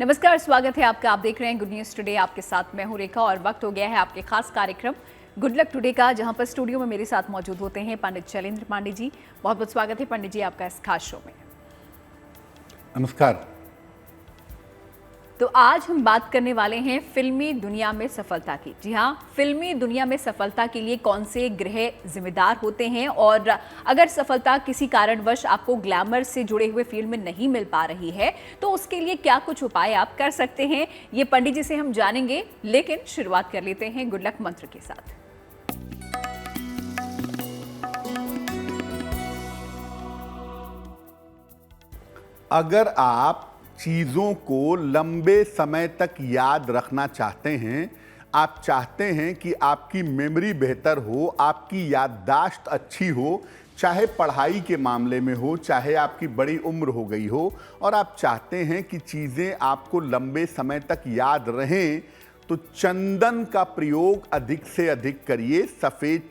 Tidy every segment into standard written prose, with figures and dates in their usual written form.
नमस्कार, स्वागत है आपका। आप देख रहे हैं गुड न्यूज टुडे। आपके साथ मैं हूं रेखा और वक्त हो गया है आपके खास कार्यक्रम गुड लक टुडे का, जहां पर स्टूडियो में मेरे साथ मौजूद होते हैं पंडित शैलेंद्र पांडे जी। बहुत बहुत स्वागत है पंडित जी आपका इस खास शो में। नमस्कार। तो आज हम बात करने वाले हैं फिल्मी दुनिया में सफलता की। जी हाँ, फिल्मी दुनिया में सफलता के लिए कौन से ग्रह जिम्मेदार होते हैं, और अगर सफलता किसी कारणवश आपको ग्लैमर से जुड़े हुए फील्ड में नहीं मिल पा रही है तो उसके लिए क्या कुछ उपाय आप कर सकते हैं, ये पंडित जी से हम जानेंगे। लेकिन शुरुआत कर लेते हैं गुड लक मंत्र के साथ। अगर आप चीज़ों को लंबे समय तक याद रखना चाहते हैं, आप चाहते हैं कि आपकी मेमोरी बेहतर हो, आपकी याददाश्त अच्छी हो, चाहे पढ़ाई के मामले में हो, चाहे आपकी बड़ी उम्र हो गई हो, और आप चाहते हैं कि चीज़ें आपको लंबे समय तक याद रहें, तो चंदन का प्रयोग अधिक से अधिक करिए। सफ़ेद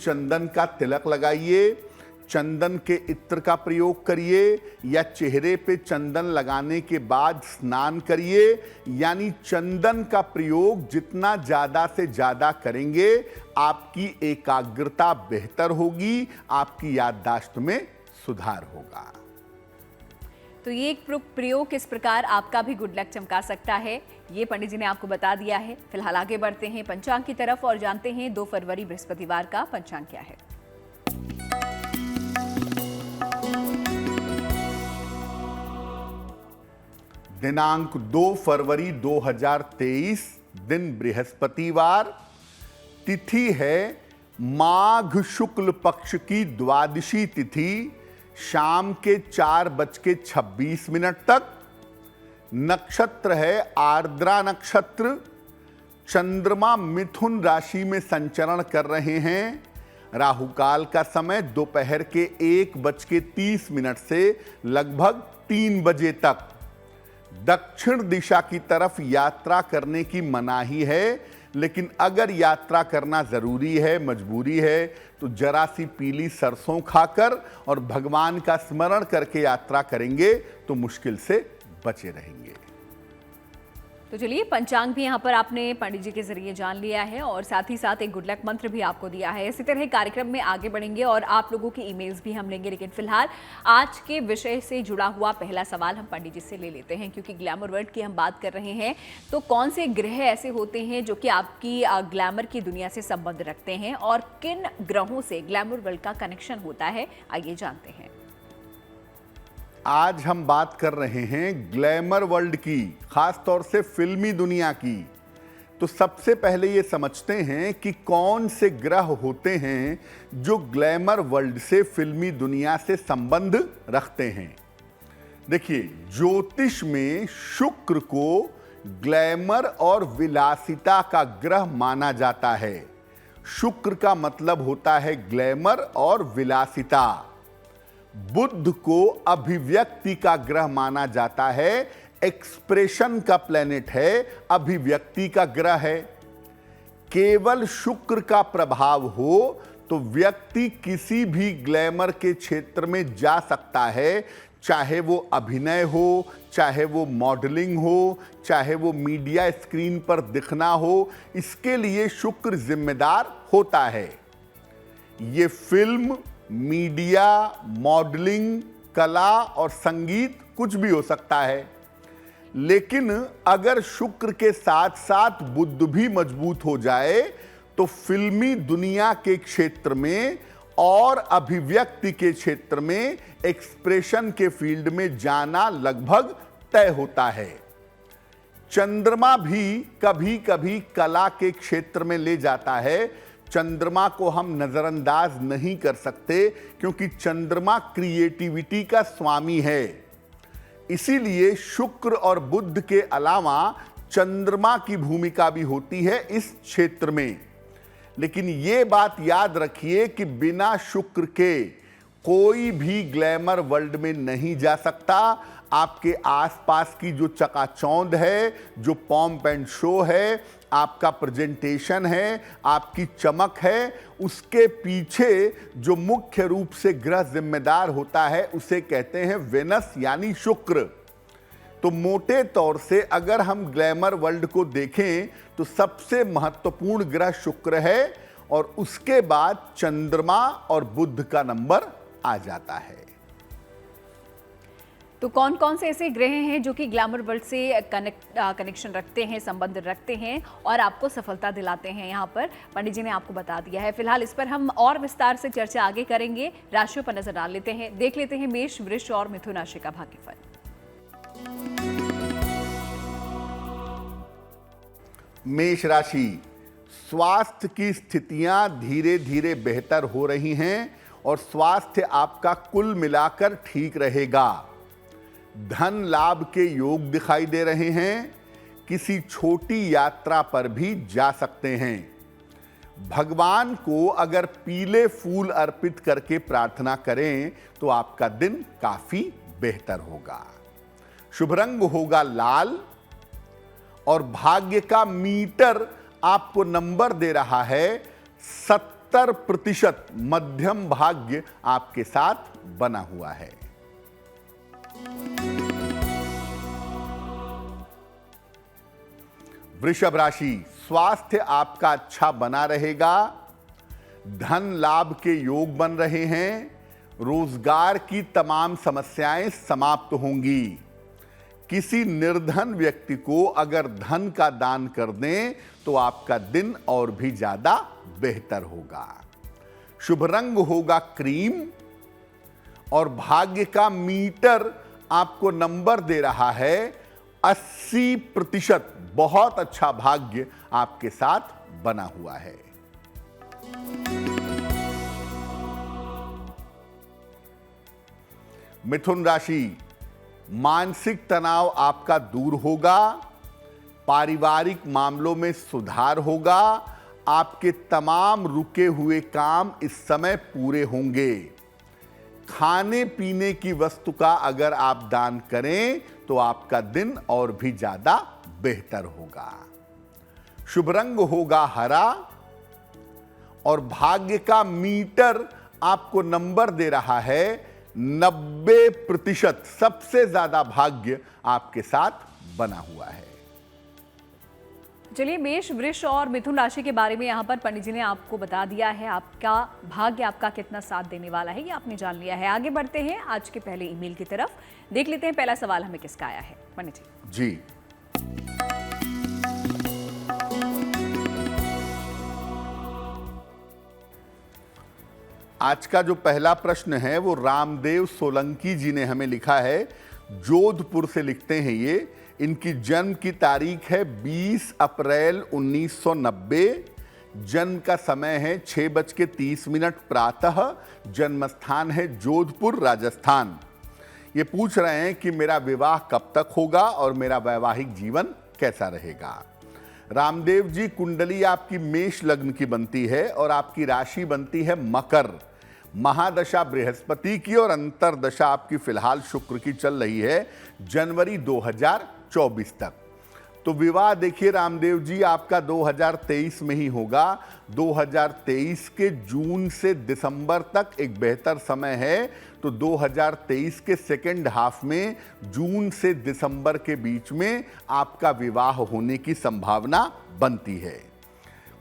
चंदन का तिलक लगाइए, चंदन के इत्र का प्रयोग करिए, या चेहरे पे चंदन लगाने के बाद स्नान करिए। यानी चंदन का प्रयोग जितना ज़्यादा से ज़्यादा करेंगे, आपकी एकाग्रता बेहतर होगी, आपकी याददाश्त में सुधार होगा। तो ये एक प्रयोग किस प्रकार आपका भी गुड लक चमका सकता है, ये पंडित जी ने आपको बता दिया है। फिलहाल आगे बढ़ते हैं पंचांग की तरफ और जानते हैं 2 फरवरी बृहस्पतिवार का पंचांग क्या है। दिनांक 2 फरवरी 2023, दिन बृहस्पतिवार, तिथि है माघ शुक्ल पक्ष की द्वादशी तिथि, शाम के 4:26 तक। नक्षत्र है आर्द्रा नक्षत्र। चंद्रमा मिथुन राशि में संचरण कर रहे हैं। राहुकाल का समय दोपहर के 1:30 से लगभग 3 बजे तक। दक्षिण दिशा की तरफ यात्रा करने की मनाही है, लेकिन अगर यात्रा करना जरूरी है, मजबूरी है, तो जरा सी पीली सरसों खाकर और भगवान का स्मरण करके यात्रा करेंगे तो मुश्किल से बचे रहेंगे। तो चलिए, पंचांग भी यहाँ पर आपने पंडित जी के जरिए जान लिया है और साथ ही साथ एक गुड लक मंत्र भी आपको दिया है। इसी तरह कार्यक्रम में आगे बढ़ेंगे और आप लोगों की ईमेल्स भी हम लेंगे। लेकिन फिलहाल आज के विषय से जुड़ा हुआ पहला सवाल हम पंडित जी से ले लेते हैं, क्योंकि ग्लैमर वर्ल्ड की हम बात कर रहे हैं। तो कौन से ग्रह ऐसे होते हैं जो कि आपकी ग्लैमर की दुनिया से संबंध रखते हैं, और किन ग्रहों से ग्लैमर वर्ल्ड का कनेक्शन होता है, आइए जानते हैं। आज हम बात कर रहे हैं ग्लैमर वर्ल्ड की, खास तौर से फिल्मी दुनिया की। तो सबसे पहले ये समझते हैं कि कौन से ग्रह होते हैं जो ग्लैमर वर्ल्ड से, फिल्मी दुनिया से संबंध रखते हैं। देखिए, ज्योतिष में शुक्र को ग्लैमर और विलासिता का ग्रह माना जाता है। शुक्र का मतलब होता है ग्लैमर और विलासिता। बुध को अभिव्यक्ति का ग्रह माना जाता है, एक्सप्रेशन का प्लेनेट है, अभिव्यक्ति का ग्रह है। केवल शुक्र का प्रभाव हो तो व्यक्ति किसी भी ग्लैमर के क्षेत्र में जा सकता है, चाहे वो अभिनय हो, चाहे वो मॉडलिंग हो, चाहे वो मीडिया स्क्रीन पर दिखना हो। इसके लिए शुक्र जिम्मेदार होता है। ये फिल्म, मीडिया, मॉडलिंग, कला और संगीत कुछ भी हो सकता है। लेकिन अगर शुक्र के साथ साथ बुध भी मजबूत हो जाए तो फिल्मी दुनिया के क्षेत्र में और अभिव्यक्ति के क्षेत्र में, एक्सप्रेशन के फील्ड में जाना लगभग तय होता है। चंद्रमा भी कभी कभी कला के क्षेत्र में ले जाता है। चंद्रमा को हम नजरअंदाज नहीं कर सकते, क्योंकि चंद्रमा क्रिएटिविटी का स्वामी है। इसीलिए शुक्र और बुध के अलावा चंद्रमा की भूमिका भी होती है इस क्षेत्र में। लेकिन ये बात याद रखिए कि बिना शुक्र के कोई भी ग्लैमर वर्ल्ड में नहीं जा सकता। आपके आसपास की जो चकाचौंध है, जो पॉम्प एंड शो है, आपका प्रेजेंटेशन है, आपकी चमक है, उसके पीछे जो मुख्य रूप से ग्रह जिम्मेदार होता है उसे कहते हैं वेनस यानी शुक्र। तो मोटे तौर से अगर हम ग्लैमर वर्ल्ड को देखें तो सबसे महत्वपूर्ण ग्रह शुक्र है और उसके बाद चंद्रमा और बुध का नंबर आ जाता है। तो कौन कौन से ऐसे ग्रह हैं जो कि ग्लैमर वर्ल्ड से कनेक्शन रखते हैं, संबंध रखते हैं और आपको सफलता दिलाते हैं? यहाँ पर पंडित जी ने आपको बता दिया है। फिलहाल इस पर हम और विस्तार से चर्चा आगे करेंगे। राशियों पर नजर डाल लेते हैं, देख लेते हैं मेष, वृष और मिथुन राशि का भाग्यफल। मेष राशि, स्वास्थ्य की स्थितियां धीरे धीरे बेहतर हो रही हैं और स्वास्थ्य आपका कुल मिलाकर ठीक रहेगा। धन लाभ के योग दिखाई दे रहे हैं। किसी छोटी यात्रा पर भी जा सकते हैं। भगवान को अगर पीले फूल अर्पित करके प्रार्थना करें तो आपका दिन काफी बेहतर होगा। शुभ रंग होगा लाल और भाग्य का मीटर आपको नंबर दे रहा है 70%। मध्यम भाग्य आपके साथ बना हुआ है। वृषभ राशि, स्वास्थ्य आपका अच्छा बना रहेगा। धन लाभ के योग बन रहे हैं। रोजगार की तमाम समस्याएं समाप्त होंगी। किसी निर्धन व्यक्ति को अगर धन का दान कर दें तो आपका दिन और भी ज्यादा बेहतर होगा। शुभ रंग होगा क्रीम और भाग्य का मीटर आपको नंबर दे रहा है 80%। बहुत अच्छा भाग्य आपके साथ बना हुआ है। मिथुन राशि, मानसिक तनाव आपका दूर होगा। पारिवारिक मामलों में सुधार होगा। आपके तमाम रुके हुए काम इस समय पूरे होंगे। खाने पीने की वस्तु का अगर आप दान करें तो आपका दिन और भी ज्यादा बेहतर होगा। शुभ रंग होगा हरा और भाग्य का मीटर आपको नंबर दे रहा है 90%। सबसे ज्यादा भाग्य आपके साथ बना हुआ है। चलिए, मेष, वृष और मिथुन राशि के बारे में यहाँ पर पंडित जी ने आपको बता दिया है। आपका भाग्य आपका कितना साथ देने वाला है ये आपने जान लिया है। आगे बढ़ते हैं आज के पहले ईमेल की तरफ। देख लेते हैं पहला सवाल हमें किसका आया है। पंडित जी। जी, आज का जो पहला प्रश्न है वो रामदेव सोलंकी जी ने हमें लिखा है। जोधपुर से लिखते हैं ये। इनकी जन्म की तारीख है 20 अप्रैल 1990। जन्म का समय है 6:30 प्रातः। जन्म स्थान है जोधपुर, राजस्थान। ये पूछ रहे हैं कि मेरा विवाह कब तक होगा और मेरा वैवाहिक जीवन कैसा रहेगा। रामदेव जी, कुंडली आपकी मेष लग्न की बनती है और आपकी राशि बनती है मकर। महादशा बृहस्पति की और अंतरदशा आपकी फिलहाल शुक्र की चल रही है जनवरी 2024 तक। तो विवाह देखिए रामदेव जी आपका 2023 में ही होगा। 2023 के जून से दिसंबर तक एक बेहतर समय है। तो 2023 के सेकेंड हाफ में जून से दिसंबर के बीच में आपका विवाह होने की संभावना बनती है।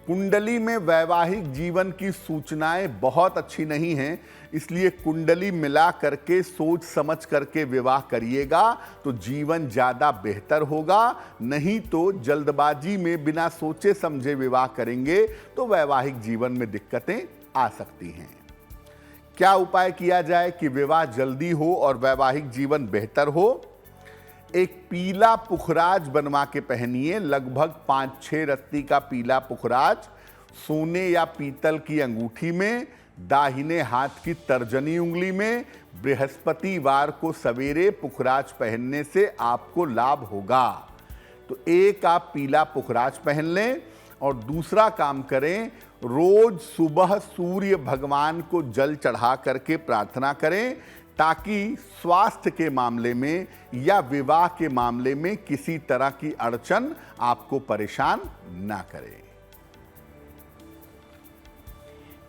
कुंडली में वैवाहिक जीवन की सूचनाएं बहुत अच्छी नहीं हैं, इसलिए कुंडली मिला करके सोच समझ करके विवाह करिएगा तो जीवन ज़्यादा बेहतर होगा। नहीं तो जल्दबाजी में बिना सोचे समझे विवाह करेंगे तो वैवाहिक जीवन में दिक्कतें आ सकती हैं। क्या उपाय किया जाए कि विवाह जल्दी हो और वैवाहिक जीवन बेहतर हो? एक पीला पुखराज बनवा के पहनिए। लगभग 5-6 रत्ती का पीला पुखराज सोने या पीतल की अंगूठी में, दाहिने हाथ की तर्जनी उंगली में। बृहस्पतिवार को सवेरे पुखराज पहनने से आपको लाभ होगा। तो एक आप पीला पुखराज पहन लें और दूसरा काम करें, रोज सुबह सूर्य भगवान को जल चढ़ा करके प्रार्थना करें ताकि स्वास्थ्य के मामले में या विवाह के मामले में किसी तरह की अड़चन आपको परेशान ना करे।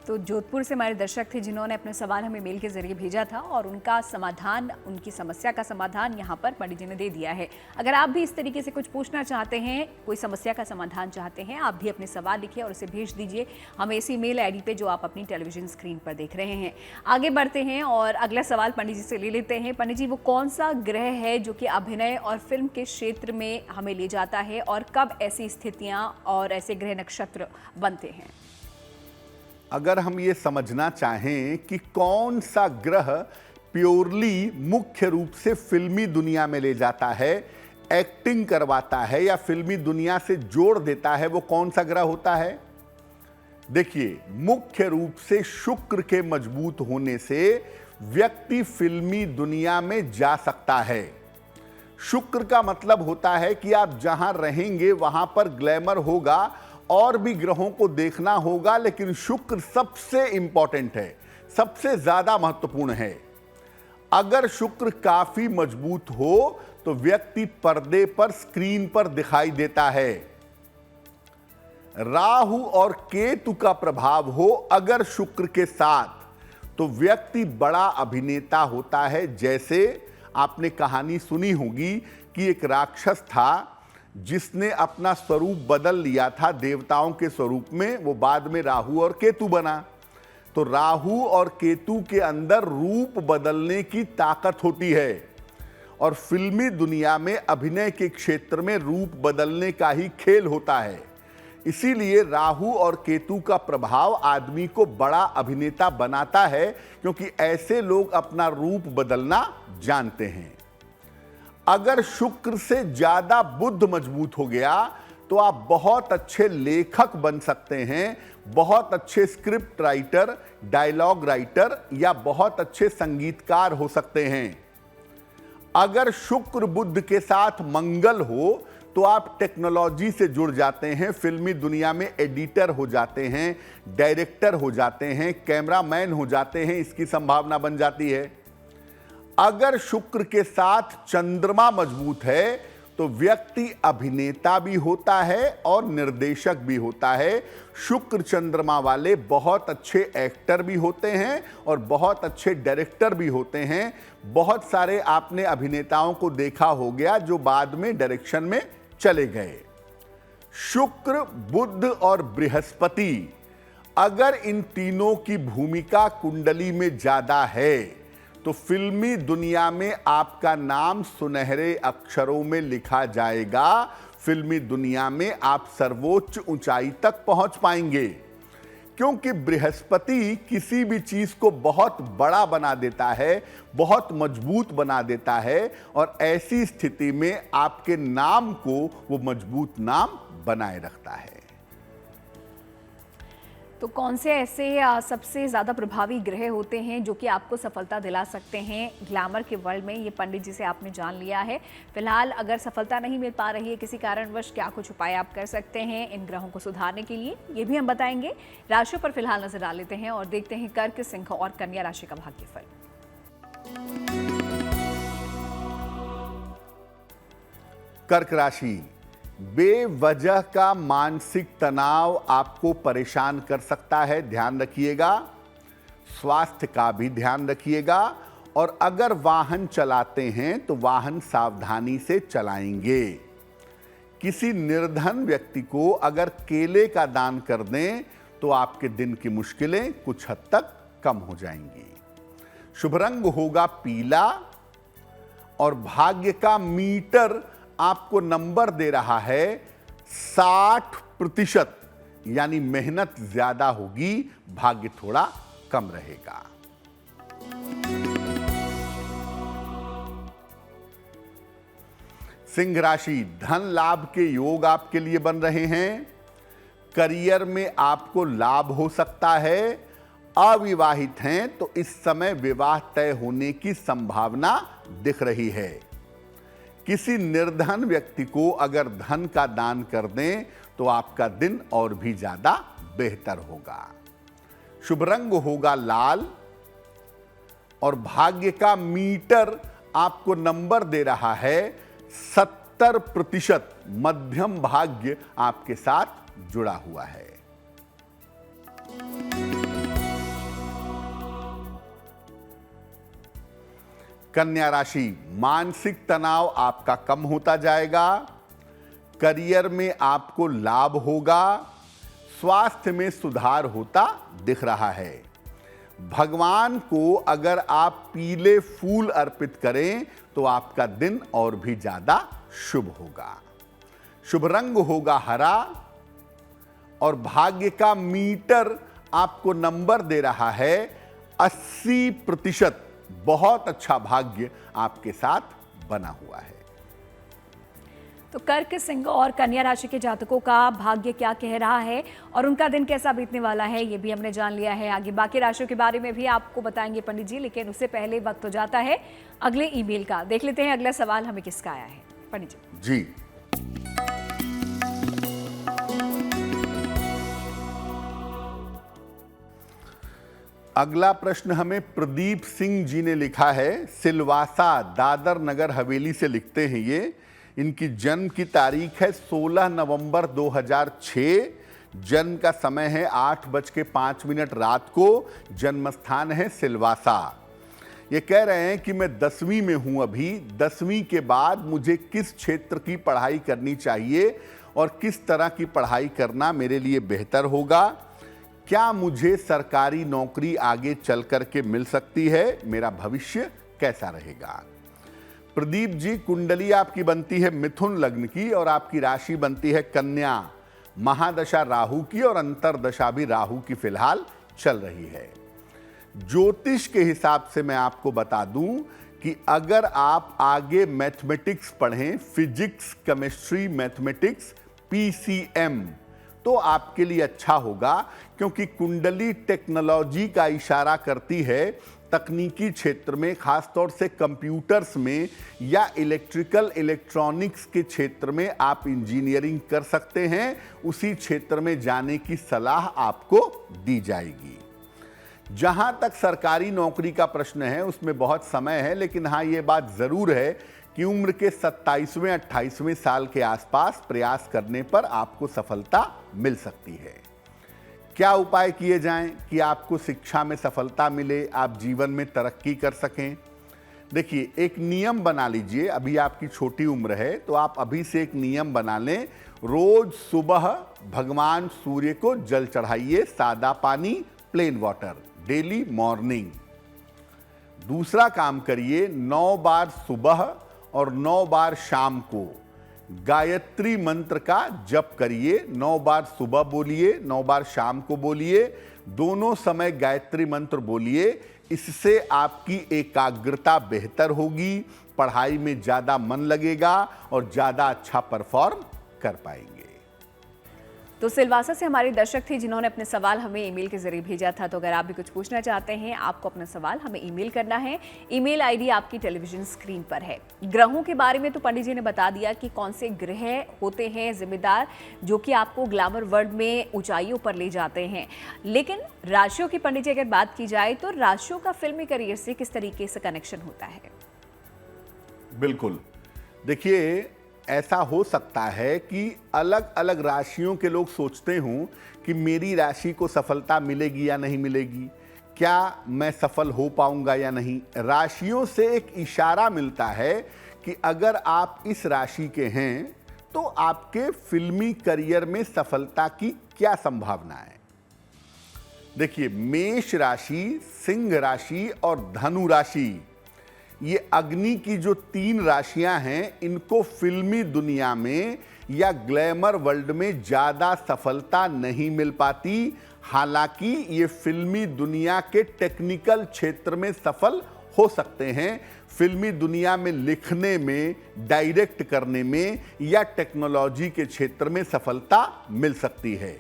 तो जोधपुर से हमारे दर्शक थे जिन्होंने अपने सवाल हमें मेल के जरिए भेजा था और उनका समाधान, उनकी समस्या का समाधान यहाँ पर पंडित जी ने दे दिया है। अगर आप भी इस तरीके से कुछ पूछना चाहते हैं, कोई समस्या का समाधान चाहते हैं, आप भी अपने सवाल लिखिए और उसे भेज दीजिए हमें इसी मेल आईडी पे जो आप अपनी टेलीविजन स्क्रीन पर देख रहे हैं। आगे बढ़ते हैं और अगला सवाल पंडित जी से ले लेते हैं। पंडित जी, वो कौन सा ग्रह है जो कि अभिनय और फिल्म के क्षेत्र में हमें ले जाता है और कब ऐसी स्थितियां और ऐसे ग्रह नक्षत्र बनते हैं? अगर हम ये समझना चाहें कि कौन सा ग्रह प्योरली मुख्य रूप से फिल्मी दुनिया में ले जाता है, एक्टिंग करवाता है या फिल्मी दुनिया से जोड़ देता है, वो कौन सा ग्रह होता है? देखिए, मुख्य रूप से शुक्र के मजबूत होने से व्यक्ति फिल्मी दुनिया में जा सकता है। शुक्र का मतलब होता है कि आप जहां रहेंगे वहां पर ग्लैमर होगा, और भी ग्रहों को देखना होगा, लेकिन शुक्र सबसे इंपॉर्टेंट है, सबसे ज्यादा महत्वपूर्ण है। अगर शुक्र काफी मजबूत हो तो व्यक्ति पर्दे पर, स्क्रीन पर दिखाई देता है। राहु और केतु का प्रभाव हो अगर शुक्र के साथ, तो व्यक्ति बड़ा अभिनेता होता है। जैसे आपने कहानी सुनी होगी कि एक राक्षस था जिसने अपना स्वरूप बदल लिया था देवताओं के स्वरूप में, वो बाद में राहु और केतु बना। तो राहु और केतु के अंदर रूप बदलने की ताकत होती है, और फिल्मी दुनिया में अभिनय के क्षेत्र में रूप बदलने का ही खेल होता है। इसीलिए राहु और केतु का प्रभाव आदमी को बड़ा अभिनेता बनाता है, क्योंकि ऐसे लोग अपना रूप बदलना जानते हैं। अगर शुक्र से ज्यादा बुध मजबूत हो गया तो आप बहुत अच्छे लेखक बन सकते हैं, बहुत अच्छे स्क्रिप्ट राइटर, डायलॉग राइटर या बहुत अच्छे संगीतकार हो सकते हैं। अगर शुक्र बुध के साथ मंगल हो तो आप टेक्नोलॉजी से जुड़ जाते हैं, फिल्मी दुनिया में एडिटर हो जाते हैं, डायरेक्टर हो जाते हैं, कैमरामैन हो जाते हैं, इसकी संभावना बन जाती है। अगर शुक्र के साथ चंद्रमा मजबूत है तो व्यक्ति अभिनेता भी होता है और निर्देशक भी होता है। शुक्र चंद्रमा वाले बहुत अच्छे एक्टर भी होते हैं और बहुत अच्छे डायरेक्टर भी होते हैं। बहुत सारे आपने अभिनेताओं को देखा हो गया जो बाद में डायरेक्शन में चले गए। शुक्र, बुध और बृहस्पति, अगर इन तीनों की भूमिका कुंडली में ज्यादा है तो फिल्मी दुनिया में आपका नाम सुनहरे अक्षरों में लिखा जाएगा। फिल्मी दुनिया में आप सर्वोच्च ऊंचाई तक पहुंच पाएंगे, क्योंकि बृहस्पति किसी भी चीज को बहुत बड़ा बना देता है, बहुत मजबूत बना देता है, और ऐसी स्थिति में आपके नाम को वो मजबूत नाम बनाए रखता है। तो कौन से ऐसे सबसे ज़्यादा प्रभावी ग्रह होते हैं जो कि आपको सफलता दिला सकते हैं ग्लैमर के वर्ल्ड में? ये पंडित जी से आपने जान लिया है। फिलहाल अगर सफलता नहीं मिल पा रही है किसी कारणवश, क्या कुछ उपाय आप कर सकते हैं इन ग्रहों को सुधारने के लिए, ये भी हम बताएंगे। राशियों पर फिलहाल नजर डाल लेते हैं और देखते हैं कर्क, सिंह और कन्या राशि का भाग्यफल। कर्क राशि, बेवजह का मानसिक तनाव आपको परेशान कर सकता है, ध्यान रखिएगा। स्वास्थ्य का भी ध्यान रखिएगा, और अगर वाहन चलाते हैं तो वाहन सावधानी से चलाएंगे। किसी निर्धन व्यक्ति को अगर केले का दान कर दें तो आपके दिन की मुश्किलें कुछ हद तक कम हो जाएंगी। शुभ रंग होगा पीला, और भाग्य का मीटर आपको नंबर दे रहा है 60%, यानी मेहनत ज्यादा होगी, भाग्य थोड़ा कम रहेगा। सिंह राशि, धन लाभ के योग आपके लिए बन रहे हैं। करियर में आपको लाभ हो सकता है। अविवाहित हैं तो इस समय विवाह तय होने की संभावना दिख रही है। किसी निर्धन व्यक्ति को अगर धन का दान कर दें तो आपका दिन और भी ज्यादा बेहतर होगा। शुभ रंग होगा लाल, और भाग्य का मीटर आपको नंबर दे रहा है 70%। मध्यम भाग्य आपके साथ जुड़ा हुआ है। कन्या राशि, मानसिक तनाव आपका कम होता जाएगा, करियर में आपको लाभ होगा, स्वास्थ्य में सुधार होता दिख रहा है। भगवान को अगर आप पीले फूल अर्पित करें तो आपका दिन और भी ज्यादा शुभ होगा। शुभ रंग होगा हरा और भाग्य का मीटर आपको नंबर दे रहा है 80%। बहुत अच्छा भाग्य आपके साथ बना हुआ है। तो कर्क, सिंह और कन्या राशि के जातकों का भाग्य क्या कह रहा है और उनका दिन कैसा बीतने वाला है, ये भी हमने जान लिया है। आगे बाकी राशियों के बारे में भी आपको बताएंगे पंडित जी, लेकिन उससे पहले वक्त हो जाता है अगले ईमेल का। देख लेते हैं अगला सवाल हमें किसका आया है पंडित जी। अगला प्रश्न हमें प्रदीप सिंह जी ने लिखा है। सिलवासा, दादर नगर हवेली से लिखते हैं ये। इनकी जन्म की तारीख है 16 नवंबर 2006। जन्म का समय है 8:05 रात को। जन्म स्थान है सिलवासा। ये कह रहे हैं कि मैं 10वीं में हूं अभी। 10वीं के बाद मुझे किस क्षेत्र की पढ़ाई करनी चाहिए और किस तरह की पढ़ाई करना मेरे लिए बेहतर होगा? क्या मुझे सरकारी नौकरी आगे चल करके मिल सकती है? मेरा भविष्य कैसा रहेगा? प्रदीप जी, कुंडली आपकी बनती है मिथुन लग्न की और आपकी राशि बनती है कन्या। महादशा राहु की और अंतरदशा भी राहु की फिलहाल चल रही है। ज्योतिष के हिसाब से मैं आपको बता दूं कि अगर आप आगे मैथमेटिक्स पढ़ें, फिजिक्स, केमिस्ट्री, मैथमेटिक्स, पीसीएम, तो आपके लिए अच्छा होगा, क्योंकि कुंडली टेक्नोलॉजी का इशारा करती है। तकनीकी क्षेत्र में, खासतौर से कंप्यूटर्स में या इलेक्ट्रिकल इलेक्ट्रॉनिक्स के क्षेत्र में आप इंजीनियरिंग कर सकते हैं। उसी क्षेत्र में जाने की सलाह आपको दी जाएगी। जहां तक सरकारी नौकरी का प्रश्न है, उसमें बहुत समय है, लेकिन हाँ, ये बात जरूर है कि उम्र के 27वें 28वें साल के आसपास प्रयास करने पर आपको सफलता मिल सकती है। क्या उपाय किए जाएं कि आपको शिक्षा में सफलता मिले, आप जीवन में तरक्की कर सकें? देखिए, एक नियम बना लीजिए। अभी आपकी छोटी उम्र है, तो आप अभी से एक नियम बना लें। रोज सुबह भगवान सूर्य को जल चढ़ाइए, सादा पानी, प्लेन वाटर, डेली मॉर्निंग। दूसरा काम करिए, 9 बार सुबह और 9 बार शाम को गायत्री मंत्र का जप करिए। 9 बार सुबह बोलिए, 9 बार शाम को बोलिए। दोनों समय गायत्री मंत्र बोलिए। इससे आपकी एकाग्रता बेहतर होगी, पढ़ाई में ज्यादा मन लगेगा और ज्यादा अच्छा परफॉर्म कर पाएंगे। तो सिलवासा से हमारे दर्शक थे जिन्होंने अपने सवाल हमें ईमेल के जरिए भेजा था। तो अगर आप भी कुछ पूछना चाहते हैं, आपको अपना सवाल हमें ईमेल करना है। ईमेल आईडी आपकी टेलीविजन स्क्रीन पर है। ग्रहों के बारे में तो पंडित जी ने बता दिया कि कौन से ग्रह होते हैं जिम्मेदार, जो कि आपको ग्लैमर वर्ल्ड में ऊंचाइयों पर ले जाते हैं। लेकिन राशियों की पंडित जी अगर बात की जाए, तो राशियों का फिल्मी करियर से किस तरीके से कनेक्शन होता है? बिल्कुल, देखिए, ऐसा हो सकता है कि अलग अलग राशियों के लोग सोचते हों कि मेरी राशि को सफलता मिलेगी या नहीं मिलेगी, क्या मैं सफल हो पाऊंगा या नहीं। राशियों से एक इशारा मिलता है कि अगर आप इस राशि के हैं तो आपके फिल्मी करियर में सफलता की क्या संभावना है। देखिए, मेष राशि, सिंह राशि और धनु राशि, ये अग्नि की जो 3 राशियां हैं, इनको फिल्मी दुनिया में या ग्लैमर वर्ल्ड में ज्यादा सफलता नहीं मिल पाती। हालांकि ये फिल्मी दुनिया के टेक्निकल क्षेत्र में सफल हो सकते हैं। फिल्मी दुनिया में लिखने में, डायरेक्ट करने में या टेक्नोलॉजी के क्षेत्र में सफलता मिल सकती है।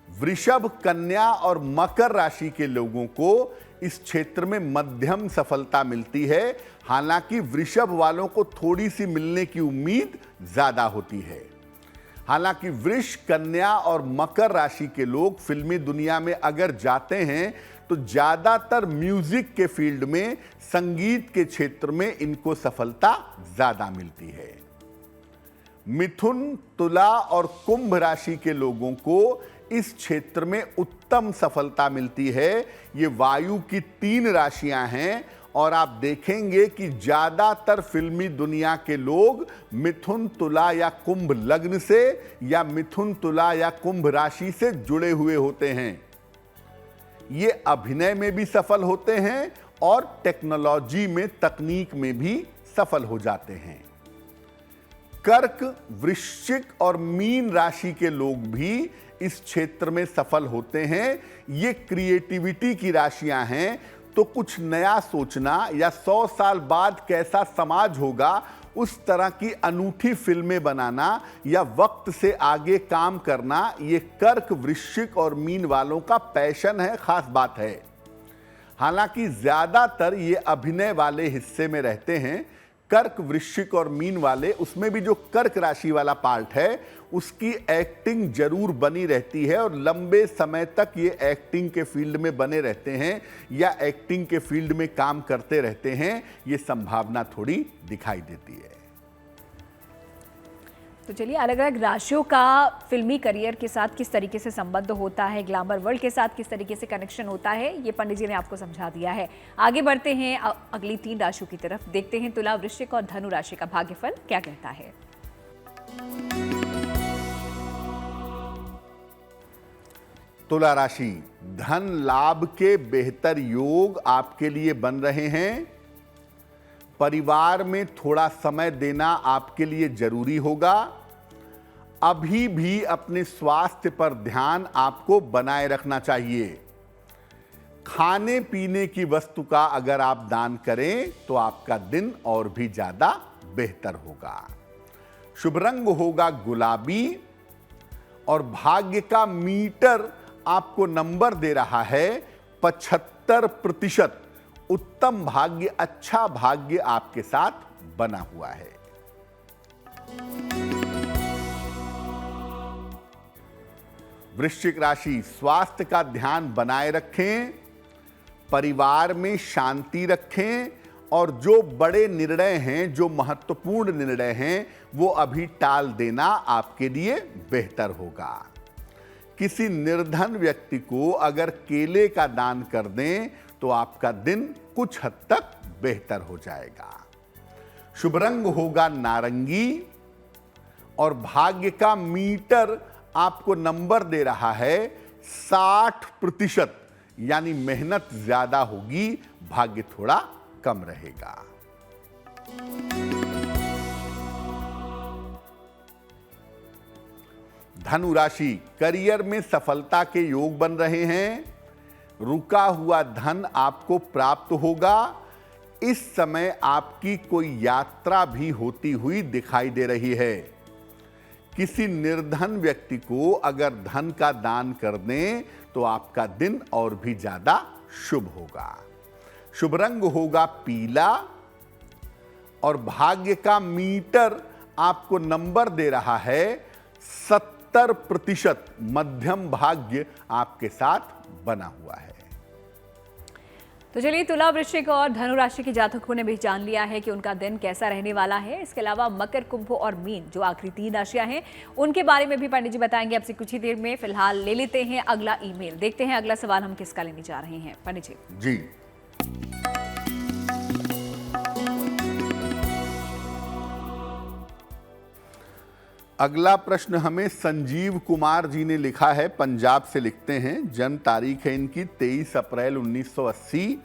वृषभ, कन्या और मकर राशि के लोगों को इस क्षेत्र में मध्यम सफलता मिलती है। हालांकि वृषभ वालों को थोड़ी सी मिलने की उम्मीद ज्यादा होती है। हालांकि वृष, कन्या और मकर राशि के लोग फिल्मी दुनिया में अगर जाते हैं तो ज्यादातर म्यूजिक के फील्ड में, संगीत के क्षेत्र में इनको सफलता ज्यादा मिलती है। मिथुन, तुला और कुंभ राशि के लोगों को इस क्षेत्र में उत्तम सफलता मिलती है। ये वायु की 3 राशियां हैं और आप देखेंगे कि ज्यादातर फिल्मी दुनिया के लोग मिथुन, तुला या कुंभ लग्न से या मिथुन, तुला या कुंभ राशि से जुड़े हुए होते हैं। ये अभिनय में भी सफल होते हैं और टेक्नोलॉजी में, तकनीक में भी सफल हो जाते हैं। कर्क, वृश्चिक और मीन राशि के लोग भी इस क्षेत्र में सफल होते हैं। ये क्रिएटिविटी की राशियां हैं, तो कुछ नया सोचना या 100 साल बाद कैसा समाज होगा उस तरह की अनूठी फिल्में बनाना या वक्त से आगे काम करना, ये कर्क, वृश्चिक और मीन वालों का पैशन है, खास बात है। हालांकि ज्यादातर ये अभिनय वाले हिस्से में रहते हैं। कर्क, वृश्चिक और मीन वाले, उसमें भी जो कर्क राशि वाला पार्ट है उसकी एक्टिंग जरूर बनी रहती है और लंबे समय तक ये एक्टिंग के फील्ड में बने रहते हैं या एक्टिंग के फील्ड में काम करते रहते हैं। ये संभावना थोड़ी दिखाई देती है। तो चलिए, अलग अलग राशियों का फिल्मी करियर के साथ किस तरीके से संबंध होता है, ग्लैमर वर्ल्ड के साथ किस तरीके से कनेक्शन होता है, ये पंडित जी ने आपको समझा दिया है। आगे बढ़ते हैं अगली 3 राशियों की तरफ। देखते हैं तुला, वृश्चिक और धनु राशि का भाग्यफल क्या कहता है। तुला राशि, धन लाभ के बेहतर योग आपके लिए बन रहे हैं। परिवार में थोड़ा समय देना आपके लिए जरूरी होगा। अभी भी अपने स्वास्थ्य पर ध्यान आपको बनाए रखना चाहिए। खाने पीने की वस्तु का अगर आप दान करें तो आपका दिन और भी ज्यादा बेहतर होगा। शुभ रंग होगा गुलाबी और भाग्य का मीटर आपको नंबर दे रहा है 75%। उत्तम भाग्य, अच्छा भाग्य आपके साथ बना हुआ है। वृश्चिक राशि, स्वास्थ्य का ध्यान बनाए रखें, परिवार में शांति रखें और जो बड़े निर्णय हैं, जो महत्वपूर्ण निर्णय हैं, वो अभी टाल देना आपके लिए बेहतर होगा। किसी निर्धन व्यक्ति को अगर केले का दान कर दें तो आपका दिन कुछ हद तक बेहतर हो जाएगा। शुभ रंग होगा नारंगी और भाग्य का मीटर आपको नंबर दे रहा है 60%, यानी मेहनत ज्यादा होगी, भाग्य थोड़ा कम रहेगा। धनु राशि, करियर में सफलता के योग बन रहे हैं। रुका हुआ धन आपको प्राप्त होगा। इस समय आपकी कोई यात्रा भी होती हुई दिखाई दे रही है। किसी निर्धन व्यक्ति को अगर धन का दान कर दें तो आपका दिन और भी ज्यादा शुभ होगा। शुभ रंग होगा पीला और भाग्य का मीटर आपको नंबर दे रहा है 70%। मध्यम भाग्य आपके साथ बना हुआ है। तो चलिए, तुला, वृश्चिक और धनु राशि के जातकों ने भी जान लिया है कि उनका दिन कैसा रहने वाला है। इसके अलावा मकर, कुंभ और मीन, जो आखिरी 3 राशियां हैं, उनके बारे में भी पंडित जी बताएंगे आपसे कुछ ही देर में। फिलहाल ले लेते हैं अगला ईमेल। देखते हैं अगला सवाल हम किसका लेने जा रहे हैं पंडित जी। जी, अगला प्रश्न हमें संजीव कुमार जी ने लिखा है, पंजाब से लिखते हैं। जन्म तारीख है इनकी 23 अप्रैल 1980।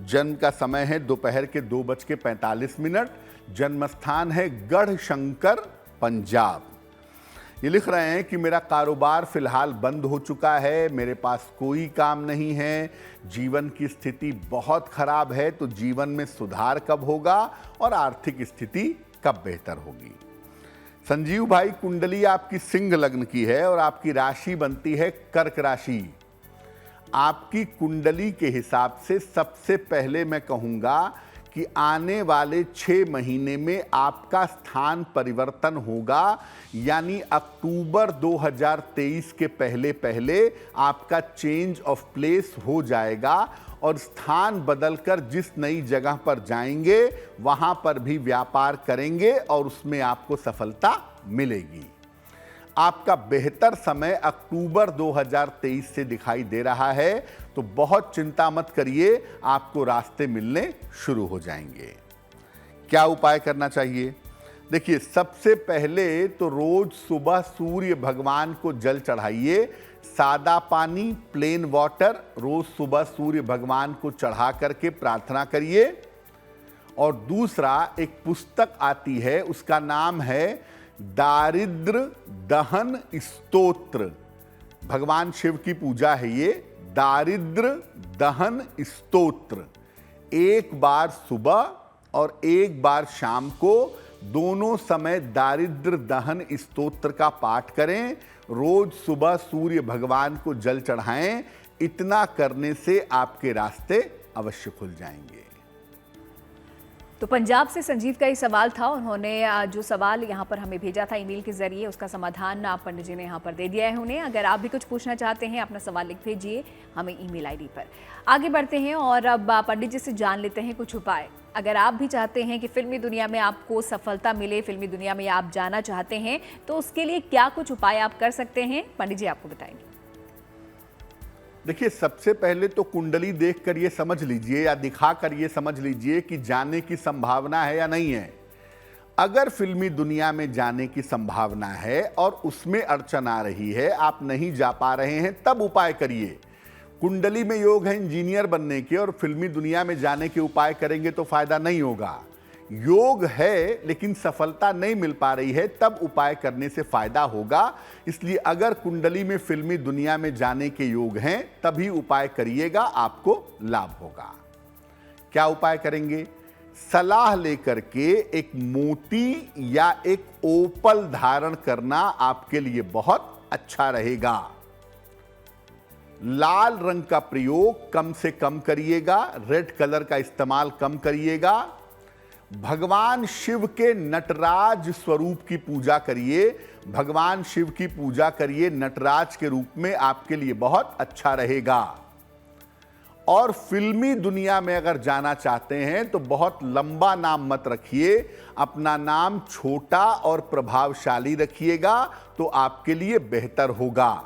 जन्म का समय है दोपहर के 2:45। जन्म स्थान है गढ़शंकर, पंजाब। ये लिख रहे हैं कि मेरा कारोबार फिलहाल बंद हो चुका है, मेरे पास कोई काम नहीं है, जीवन की स्थिति बहुत खराब है, तो जीवन में सुधार कब होगा और आर्थिक स्थिति कब बेहतर होगी। संजीव भाई, कुंडली आपकी सिंह लग्न की है और आपकी राशि बनती है कर्क राशि। आपकी कुंडली के हिसाब से सबसे पहले मैं कहूंगा कि आने वाले 6 महीने में आपका स्थान परिवर्तन होगा, यानी अक्टूबर 2023 के पहले पहले आपका चेंज ऑफ प्लेस हो जाएगा और स्थान बदलकर जिस नई जगह पर जाएंगे वहां पर भी व्यापार करेंगे और उसमें आपको सफलता मिलेगी। आपका बेहतर समय अक्टूबर 2023 से दिखाई दे रहा है, तो बहुत चिंता मत करिए, आपको रास्ते मिलने शुरू हो जाएंगे। क्या उपाय करना चाहिए? देखिए, सबसे पहले तो रोज सुबह सूर्य भगवान को जल चढ़ाइए। सादा पानी, प्लेन वाटर, रोज सुबह सूर्य भगवान को चढ़ा करके प्रार्थना करिए। और दूसरा, एक पुस्तक आती है, उसका नाम है दारिद्र दहन स्तोत्र। भगवान शिव की पूजा है ये, दारिद्र दहन स्तोत्र। एक बार सुबह और एक बार शाम को, दोनों समय दारिद्र दहन स्तोत्र का पाठ करें। रोज सुबह सूर्य भगवान को जल चढ़ाएं। इतना करने से आपके रास्ते अवश्य खुल जाएंगे। तो पंजाब से संजीव का ही सवाल था। उन्होंने जो सवाल यहाँ पर हमें भेजा था ईमेल के जरिए, उसका समाधान पंडित जी ने यहाँ पर दे दिया है उन्हें। अगर आप भी कुछ पूछना चाहते हैं, अपना सवाल लिख भेजिए हमें ईमेल आईडी पर। आगे बढ़ते हैं और अब पंडित जी से जान लेते हैं कुछ उपाय। अगर आप भी चाहते हैं कि फिल्मी दुनिया में आपको सफलता मिले, फिल्मी दुनिया में आप जाना चाहते हैं, तो उसके लिए क्या कुछ उपाय आप कर सकते हैं, पंडित जी आपको बताएंगे। देखिए, सबसे पहले तो कुंडली देखकर ये समझ लीजिए या दिखाकर ये समझ लीजिए कि जाने की संभावना है या नहीं है। अगर फिल्मी दुनिया में जाने की संभावना है और उसमें अड़चन आ रही है, आप नहीं जा पा रहे हैं, तब उपाय करिए। कुंडली में योग है इंजीनियर बनने के और फिल्मी दुनिया में जाने के उपाय करेंगे तो फायदा नहीं होगा। योग है लेकिन सफलता नहीं मिल पा रही है, तब उपाय करने से फायदा होगा। इसलिए अगर कुंडली में फिल्मी दुनिया में जाने के योग हैं, तभी उपाय करिएगा, आपको लाभ होगा। क्या उपाय करेंगे? सलाह लेकर के एक मोती या एक ओपल धारण करना आपके लिए बहुत अच्छा रहेगा। लाल रंग का प्रयोग कम से कम करिएगा, रेड कलर का इस्तेमाल कम करिएगा। भगवान शिव के नटराज स्वरूप की पूजा करिए। भगवान शिव की पूजा करिए नटराज के रूप में, आपके लिए बहुत अच्छा रहेगा। और फिल्मी दुनिया में अगर जाना चाहते हैं तो बहुत लंबा नाम मत रखिए, अपना नाम छोटा और प्रभावशाली रखिएगा, तो आपके लिए बेहतर होगा।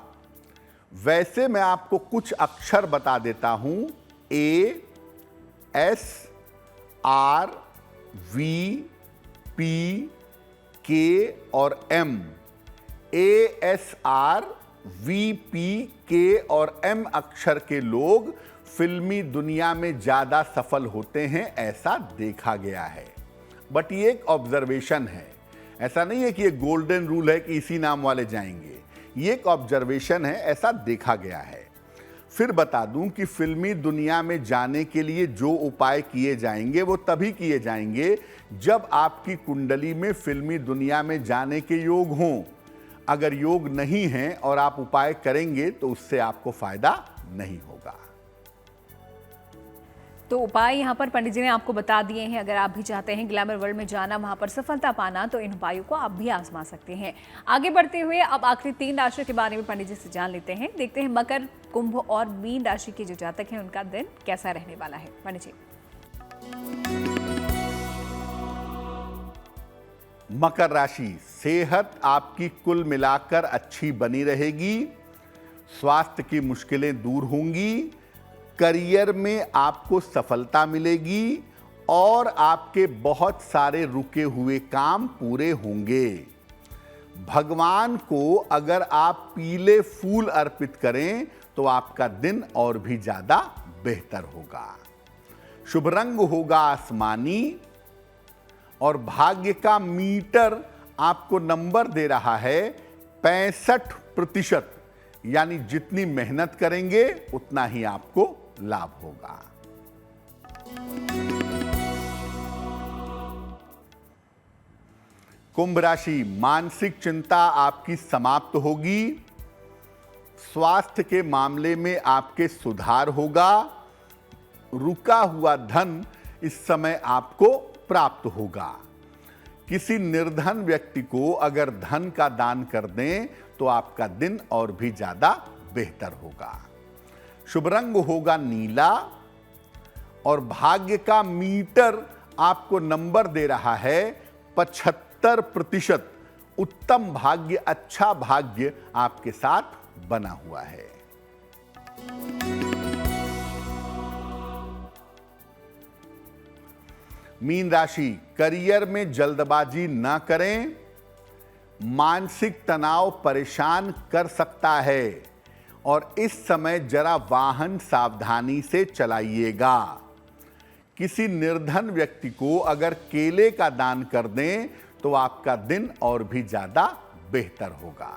वैसे मैं आपको कुछ अक्षर बता देता हूं, A, S, R, V, P, K और M. A, S, R, V, P, K और एम अक्षर के लोग फिल्मी दुनिया में ज्यादा सफल होते हैं, ऐसा देखा गया है। बट ये एक ऑब्जर्वेशन है, ऐसा नहीं है कि ये गोल्डन रूल है कि इसी नाम वाले जाएंगे। ये एक ऑब्जर्वेशन है, ऐसा देखा गया है। फिर बता दूं कि फिल्मी दुनिया में जाने के लिए जो उपाय किए जाएंगे वो तभी किए जाएंगे जब आपकी कुंडली में फिल्मी दुनिया में जाने के योग हों। अगर योग नहीं है और आप उपाय करेंगे तो उससे आपको फायदा नहीं होगा। तो उपाय यहाँ पर पंडित जी ने आपको बता दिए हैं। अगर आप भी चाहते हैं ग्लैमर वर्ल्ड में जाना, वहाँ पर सफलता पाना, तो इन उपायों को आप भी आजमा सकते हैं। आगे बढ़ते हुए अब आखिरी 3 राशि के बारे में पंडित जी से जान लेते हैं। देखते हैं मकर, कुंभ और मीन राशि के जो जातक हैं उनका दिन कैसा रहने वाला है। पंडित जी। मकर राशि, सेहत आपकी कुल मिलाकर अच्छी बनी रहेगी। स्वास्थ्य की मुश्किलें दूर होंगी। करियर में आपको सफलता मिलेगी और आपके बहुत सारे रुके हुए काम पूरे होंगे। भगवान को अगर आप पीले फूल अर्पित करें तो आपका दिन और भी ज्यादा बेहतर होगा। शुभ रंग होगा आसमानी और भाग्य का मीटर आपको नंबर दे रहा है 65%। यानी जितनी मेहनत करेंगे उतना ही आपको लाभ होगा। कुंभ राशि, मानसिक चिंता आपकी समाप्त होगी। स्वास्थ्य के मामले में आपके सुधार होगा। रुका हुआ धन इस समय आपको प्राप्त होगा। किसी निर्धन व्यक्ति को अगर धन का दान कर दें तो आपका दिन और भी ज्यादा बेहतर होगा। शुभ रंग होगा नीला और भाग्य का मीटर आपको नंबर दे रहा है 75%। उत्तम भाग्य, अच्छा भाग्य आपके साथ बना हुआ है। मीन राशि, करियर में जल्दबाजी ना करें, मानसिक तनाव परेशान कर सकता है और इस समय जरा वाहन सावधानी से चलाइएगा। किसी निर्धन व्यक्ति को अगर केले का दान कर दें तो आपका दिन और भी ज्यादा बेहतर होगा।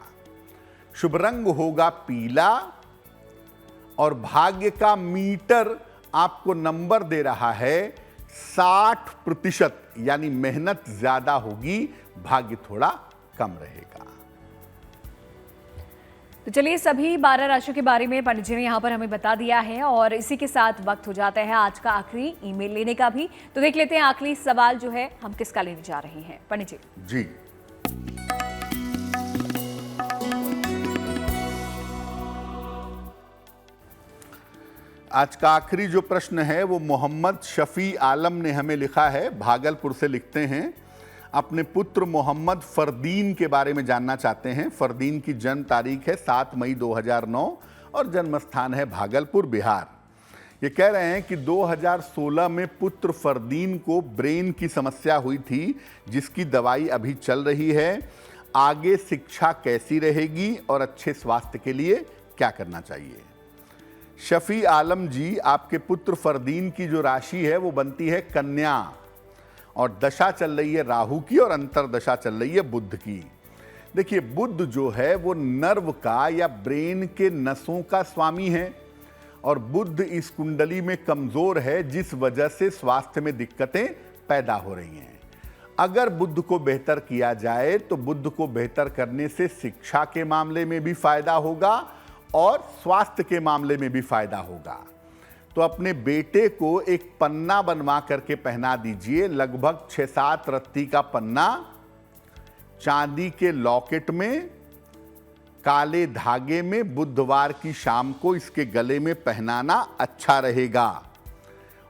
शुभ रंग होगा पीला और भाग्य का मीटर आपको नंबर दे रहा है 60%, यानी मेहनत ज्यादा होगी, भाग्य थोड़ा कम रहेगा। तो चलिए, सभी 12 राशियों के बारे में पंडित जी ने यहाँ पर हमें बता दिया है और इसी के साथ वक्त हो जाता है आज का आखिरी ईमेल लेने का भी। तो देख लेते हैं आखिरी सवाल जो है हम किसका लेने जा रहे हैं पंडित जी। जी, आज का आखिरी जो प्रश्न है वो मोहम्मद शफी आलम ने हमें लिखा है, भागलपुर से लिखते हैं। अपने पुत्र मोहम्मद फरदीन के बारे में जानना चाहते हैं। फरदीन की जन्म तारीख है 7 मई 2009 और जन्म स्थान है भागलपुर, बिहार। ये कह रहे हैं कि 2016 में पुत्र फरदीन को ब्रेन की समस्या हुई थी, जिसकी दवाई अभी चल रही है। आगे शिक्षा कैसी रहेगी और अच्छे स्वास्थ्य के लिए क्या करना चाहिए? शफी आलम जी, आपके पुत्र फरदीन की जो राशि है वो बनती है कन्या और दशा चल रही है राहु की और अंतर दशा चल रही है बुध की। देखिए, बुध जो है वो नर्व का या ब्रेन के नसों का स्वामी है और बुध इस कुंडली में कमजोर है, जिस वजह से स्वास्थ्य में दिक्कतें पैदा हो रही हैं। अगर बुध को बेहतर किया जाए तो बुध को बेहतर करने से शिक्षा के मामले में भी फायदा होगा और स्वास्थ्य के मामले में भी फायदा होगा। तो अपने बेटे को एक पन्ना बनवा करके पहना दीजिए, लगभग 6-7 रत्ती का पन्ना, चांदी के लॉकेट में, काले धागे में, बुधवार की शाम को इसके गले में पहनाना अच्छा रहेगा।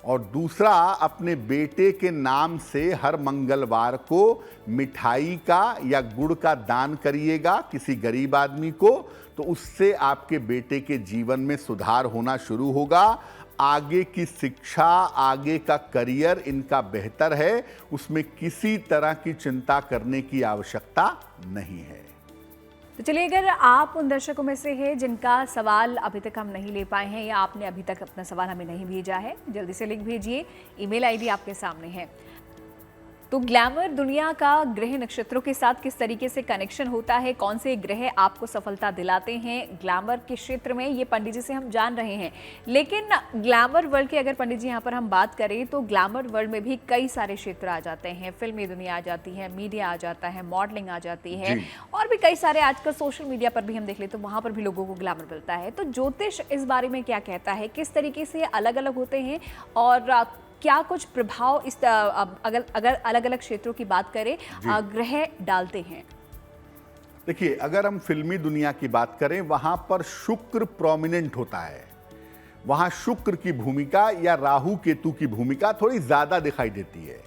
और दूसरा, अपने बेटे के नाम से हर मंगलवार को मिठाई का या गुड़ का दान करिएगा किसी गरीब आदमी को, तो उससे आपके बेटे के जीवन में सुधार होना शुरू होगा। आगे की शिक्षा, आगे का करियर इनका बेहतर है, उसमें किसी तरह की चिंता करने की आवश्यकता नहीं है। तो चलिए, अगर आप उन दर्शकों में से हैं जिनका सवाल अभी तक हम नहीं ले पाए हैं या आपने अभी तक अपना सवाल हमें नहीं भेजा है, जल्दी से लिख भेजिए। ईमेल आईडी आपके सामने है। तो ग्लैमर दुनिया का ग्रह नक्षत्रों के साथ किस तरीके से कनेक्शन होता है, कौन से ग्रह आपको सफलता दिलाते हैं ग्लैमर के क्षेत्र में, ये पंडित जी से हम जान रहे हैं। लेकिन ग्लैमर वर्ल्ड की अगर पंडित जी यहाँ पर हम बात करें तो ग्लैमर वर्ल्ड में भी कई सारे क्षेत्र आ जाते हैं। फिल्मी दुनिया आ जाती है, मीडिया आ जाता है, मॉडलिंग आ जाती है और भी कई सारे, आजकल सोशल मीडिया पर भी हम देख लेते तो वहाँ पर भी लोगों को ग्लैमर मिलता है। तो ज्योतिष इस बारे में क्या कहता है, किस तरीके से अलग अलग होते हैं और क्या कुछ प्रभाव इस अगर अलग अलग क्षेत्रों की बात करें ग्रह डालते हैं? देखिए, अगर हम फिल्मी दुनिया की बात करें, वहां पर शुक्र प्रोमिनेंट होता है। वहां शुक्र की भूमिका या राहु केतु की भूमिका थोड़ी ज्यादा दिखाई देती है।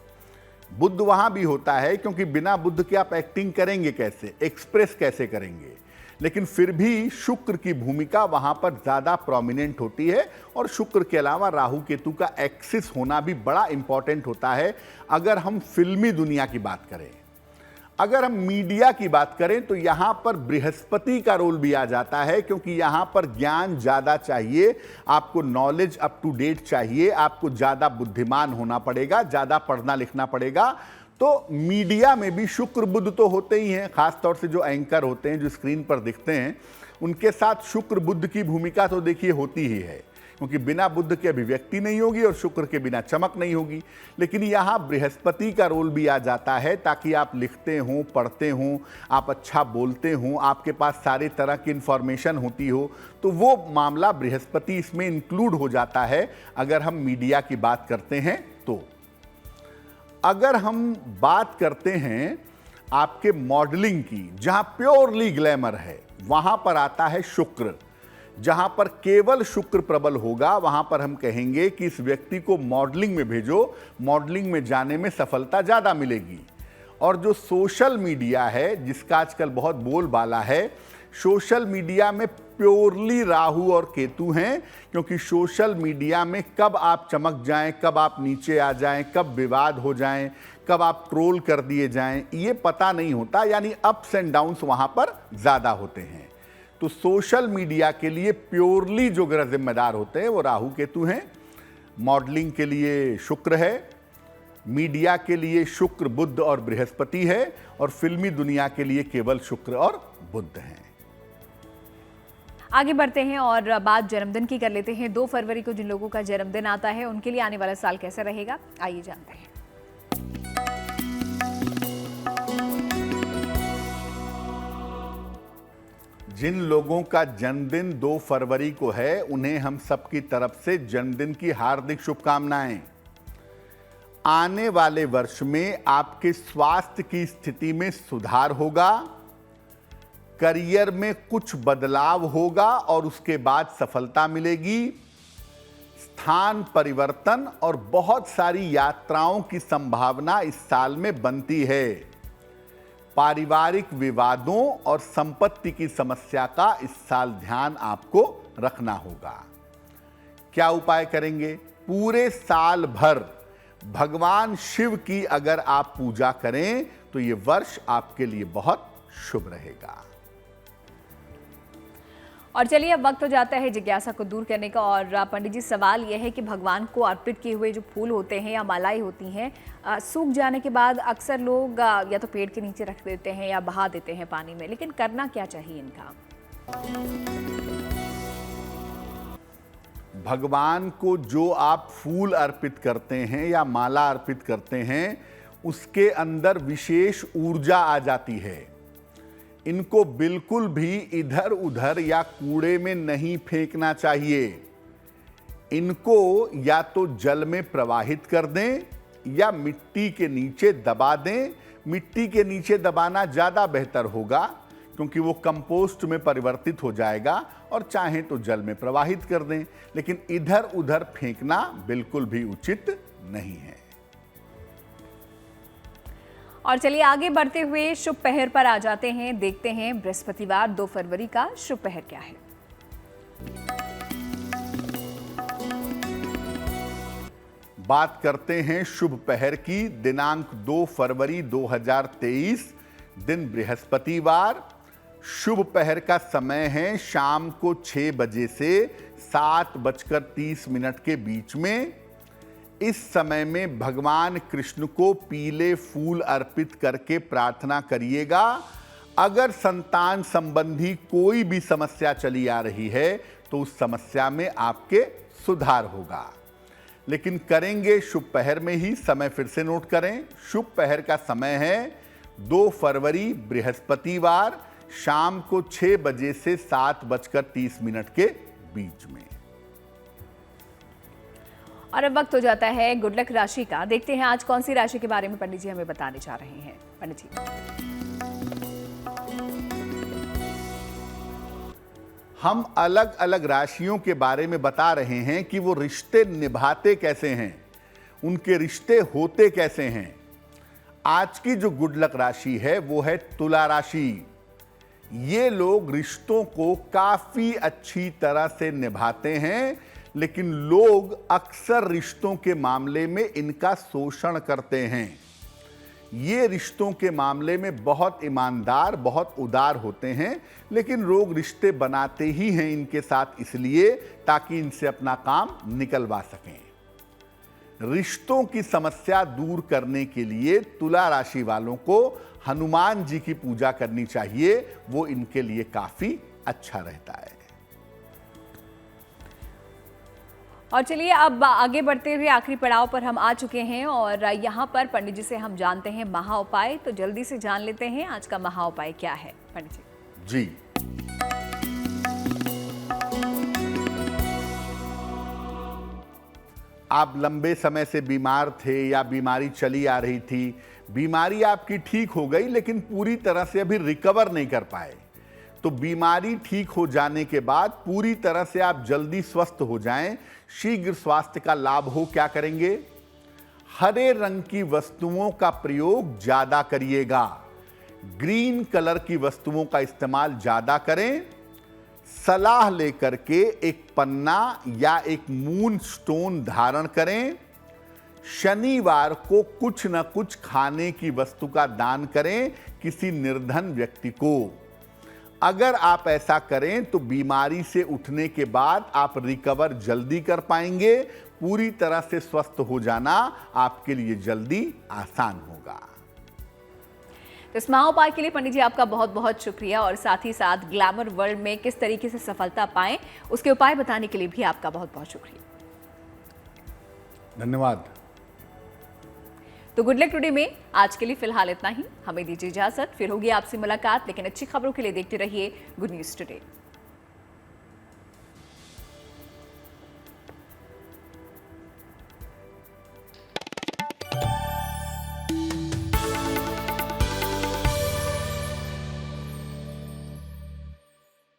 बुध वहां भी होता है, क्योंकि बिना बुध के आप एक्टिंग करेंगे कैसे, एक्सप्रेस कैसे करेंगे, लेकिन फिर भी शुक्र की भूमिका वहां पर ज्यादा प्रोमिनेंट होती है। और शुक्र के अलावा राहु केतु का एक्सिस होना भी बड़ा इंपॉर्टेंट होता है अगर हम फिल्मी दुनिया की बात करें। अगर हम मीडिया की बात करें तो यहां पर बृहस्पति का रोल भी आ जाता है, क्योंकि यहां पर ज्ञान ज्यादा चाहिए, आपको नॉलेज अप टू डेट चाहिए, आपको ज्यादा बुद्धिमान होना पड़ेगा, ज्यादा पढ़ना लिखना पड़ेगा। तो मीडिया में भी शुक्र बुध तो होते ही हैं, खासतौर से जो एंकर होते हैं, जो स्क्रीन पर दिखते हैं, उनके साथ शुक्र बुध की भूमिका तो देखिए होती ही है, क्योंकि बिना बुध के अभिव्यक्ति नहीं होगी और शुक्र के बिना चमक नहीं होगी। लेकिन यहाँ बृहस्पति का रोल भी आ जाता है, ताकि आप लिखते हों, पढ़ते हों, आप अच्छा बोलते हों, आपके पास सारे तरह की इंफॉर्मेशन होती हो, तो वो मामला बृहस्पति इसमें इंक्लूड हो जाता है अगर हम मीडिया की बात करते हैं तो। अगर हम बात करते हैं आपके मॉडलिंग की, जहां प्योरली ग्लैमर है, वहां पर आता है शुक्र। जहां पर केवल शुक्र प्रबल होगा, वहां पर हम कहेंगे कि इस व्यक्ति को मॉडलिंग में भेजो, मॉडलिंग में जाने में सफलता ज्यादा मिलेगी। और जो सोशल मीडिया है, जिसका आजकल बहुत बोलबाला है, सोशल मीडिया में प्योरली राहु और केतु हैं, क्योंकि सोशल मीडिया में कब आप चमक जाएं, कब आप नीचे आ जाएं, कब विवाद हो जाएं, कब आप ट्रोल कर दिए जाएं, ये पता नहीं होता। यानी अप्स एंड डाउन्स वहां पर ज्यादा होते हैं। तो सोशल मीडिया के लिए प्योरली जो ग्रह जिम्मेदार होते हैं वो राहु केतु हैं। मॉडलिंग के लिए शुक्र है, मीडिया के लिए शुक्र, बुध और बृहस्पति है, और फिल्मी दुनिया के लिए केवल शुक्र और बुध हैं। आगे बढ़ते हैं और बात जन्मदिन की कर लेते हैं। 2 फरवरी को जिन लोगों का जन्मदिन आता है उनके लिए आने वाला साल कैसा रहेगा, आइए जानते हैं। जिन लोगों का जन्मदिन 2 फरवरी को है उन्हें हम सबकी तरफ से जन्मदिन की हार्दिक शुभकामनाएं। आने वाले वर्ष में आपके स्वास्थ्य की स्थिति में सुधार होगा, करियर में कुछ बदलाव होगा और उसके बाद सफलता मिलेगी। स्थान परिवर्तन और बहुत सारी यात्राओं की संभावना इस साल में बनती है। पारिवारिक विवादों और संपत्ति की समस्या का इस साल ध्यान आपको रखना होगा। क्या उपाय करेंगे? पूरे साल भर भगवान शिव की अगर आप पूजा करें तो ये वर्ष आपके लिए बहुत शुभ रहेगा। और चलिए अब वक्त हो जाता है जिज्ञासा को दूर करने का। और पंडित जी, सवाल यह है कि भगवान को अर्पित किए हुए जो फूल होते हैं या मालाएं होती हैं, सूख जाने के बाद अक्सर लोग या तो पेड़ के नीचे रख देते हैं या बहा देते हैं पानी में, लेकिन करना क्या चाहिए इनका? भगवान को जो आप फूल अर्पित करते हैं या माला अर्पित करते हैं, उसके अंदर विशेष ऊर्जा आ जाती है। इनको बिल्कुल भी इधर उधर या कूड़े में नहीं फेंकना चाहिए। इनको या तो जल में प्रवाहित कर दें या मिट्टी के नीचे दबा दें। मिट्टी के नीचे दबाना ज़्यादा बेहतर होगा, क्योंकि वो कंपोस्ट में परिवर्तित हो जाएगा, और चाहें तो जल में प्रवाहित कर दें, लेकिन इधर उधर फेंकना बिल्कुल भी उचित नहीं है। और चलिए आगे बढ़ते हुए शुभ पहर पर आ जाते हैं। देखते हैं बृहस्पतिवार 2 फरवरी का शुभ पहर क्या है। बात करते हैं शुभ पहर की। दिनांक 2 फरवरी 2023, दिन बृहस्पतिवार। शुभ पहर का समय है शाम को 6 बजे से 7:30 के बीच में। इस समय में भगवान कृष्ण को पीले फूल अर्पित करके प्रार्थना करिएगा। अगर संतान संबंधी कोई भी समस्या चली आ रही है तो उस समस्या में आपके सुधार होगा। लेकिन करेंगे शुभ पहर में ही। समय फिर से नोट करें। शुभ पहर का समय है 2 फरवरी बृहस्पतिवार, शाम को 6 बजे से 7:30 के बीच में। और अब वक्त हो जाता है गुड लक राशि का। देखते हैं आज कौन सी राशि के बारे में पंडित जी हमें बताने जा रहे हैं। पंडित जी, हम अलग अलग राशियों के बारे में बता रहे हैं कि वो रिश्ते निभाते कैसे हैं, उनके रिश्ते होते कैसे हैं। आज की जो गुड लक राशि है वो है तुला राशि। ये लोग रिश्तों को काफी अच्छी तरह से निभाते हैं, लेकिन लोग अक्सर रिश्तों के मामले में इनका शोषण करते हैं। ये रिश्तों के मामले में बहुत ईमानदार, बहुत उदार होते हैं, लेकिन लोग रिश्ते बनाते ही हैं इनके साथ इसलिए ताकि इनसे अपना काम निकलवा सकें। रिश्तों की समस्या दूर करने के लिए तुला राशि वालों को हनुमान जी की पूजा करनी चाहिए। वो इनके लिए काफी अच्छा रहता है। और चलिए अब आगे बढ़ते हुए आखिरी पड़ाव पर हम आ चुके हैं और यहाँ पर पंडित जी से हम जानते हैं महा उपाय। तो जल्दी से जान लेते हैं आज का महा उपाय क्या है पंडित जी। जी, आप लंबे समय से बीमार थे या बीमारी चली आ रही थी, बीमारी आपकी ठीक हो गई लेकिन पूरी तरह से अभी रिकवर नहीं कर पाए, तो बीमारी ठीक हो जाने के बाद पूरी तरह से आप जल्दी स्वस्थ हो जाएं, शीघ्र स्वास्थ्य का लाभ हो, क्या करेंगे? हरे रंग की वस्तुओं का प्रयोग ज्यादा करिएगा, ग्रीन कलर की वस्तुओं का इस्तेमाल ज्यादा करें। सलाह लेकर के एक पन्ना या एक मून स्टोन धारण करें। शनिवार को कुछ न कुछ खाने की वस्तु का दान करें किसी निर्धन व्यक्ति को। अगर आप ऐसा करें तो बीमारी से उठने के बाद आप रिकवर जल्दी कर पाएंगे। पूरी तरह से स्वस्थ हो जाना आपके लिए जल्दी आसान होगा। तो इस महाउपाय के लिए पंडित जी आपका बहुत बहुत शुक्रिया, और साथ ही साथ ग्लैमर वर्ल्ड में किस तरीके से सफलता पाएं उसके उपाय बताने के लिए भी आपका बहुत बहुत शुक्रिया। धन्यवाद। तो गुड लक टुडे में आज के लिए फिलहाल इतना ही। हमें दीजिए इजाजत, फिर होगी आपसे मुलाकात, लेकिन अच्छी खबरों के लिए देखते रहिए गुड न्यूज टुडे।